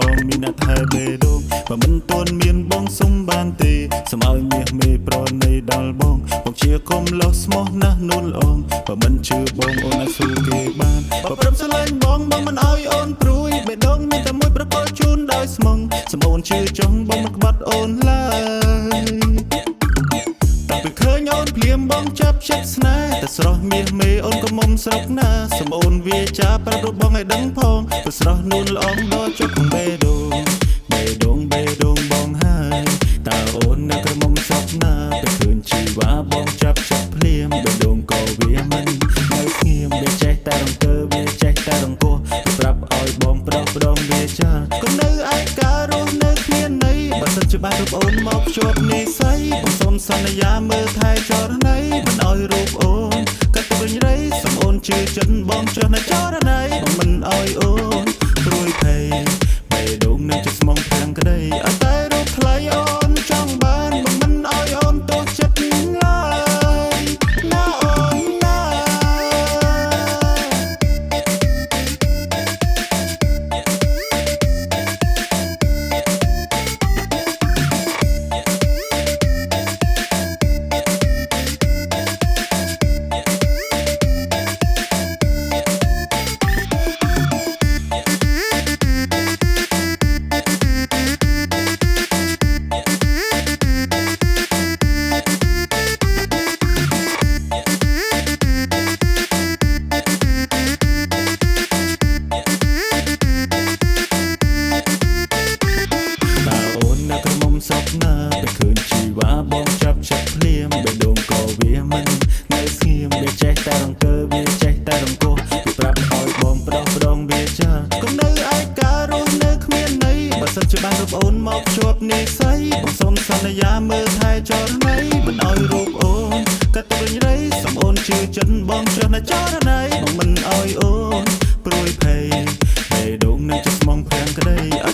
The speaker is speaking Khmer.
អងមានអ្នកថែបេដងបើមិនទាន់មានបងសុំបានទេសូមឲ្យមាសមេប្រណីដល់បងជាគុំលោះស្មោះណាស់នូលអងបើមិនជឿបងអូនអាចស៊ូគេបានបើព្រមស្រឡាញ់បងមិនឲ្យអូនព្រួយបេដងមានតែមួយប្រកបជូនដោយស្មងសូមអូនជឿចង់បងមិនក្បត់អូនឡើយតែពេលឃើញអូនភ្លាមបងចាប់ចិត្តស្នេហ៍តែស្រស់មាសមេអូនក៏មុំស្រុកណាសូមអូនវាចាប្រាប់បងឲ្យដឹងផងព្រោះស្រស់នូលអងដល់ចុកបេដងបងហើយតើអូននៅក្រមុំស្រុកណាពេលឃើញជីវ៉ាបងចាប់ភ្លាមបេដងក៏វាមិននៅស្ងៀមវាចេះតែរង្គើវាចេះតែរង្គោះប្រាប់ឲ្យបងប្រោះប្រងវាចាក៏នៅឯការរស់នៅគ្មានន័យបើសិនជាបានរូបអូនមកភ្ជាប់និស្ស័យបងសូមសន្យាមើលថែចរណីមិនឲ្យរូបអូនកាត់ទៅវិញរៃសូមអូនជឿចិត្តបងចុះនៅចរណីបងមិនឲ្យអូនព្រួយភ័យបេដងនឹងជាស្មងផ្ទាំងក្តីអត់តែរូបថ្លៃអូនចង់បានបងមិនឲ្យអូនទោះចិត្តឡើយណាអូនណាស្រុកណាពេលឃើញជីវ៉ាបងចាប់ចិត្តភ្លាមបេដងក៏វាមិននៅស្ងៀមវាចេះតែរង្គើវាចេះតែរង្គោះវាប្រាប់ឲ្យបងប្រោះប្រងវាចាកុំនៅឯការរស់នៅគ្មានន័យបើសិនជាបានរូបអូនមកភ្ជាប់និស្ស័យបងសូមសន្យាមើលថែចរណីមិនឲ្យរូបអូនកាត់ទៅវិញរៃសូមអូនជឿចិត្តបងចុះនៅចរណីបងមិនឲ្យអូនព្រួយភ័យបេដងនឹងជាស្មងផ្ទាំងក្តី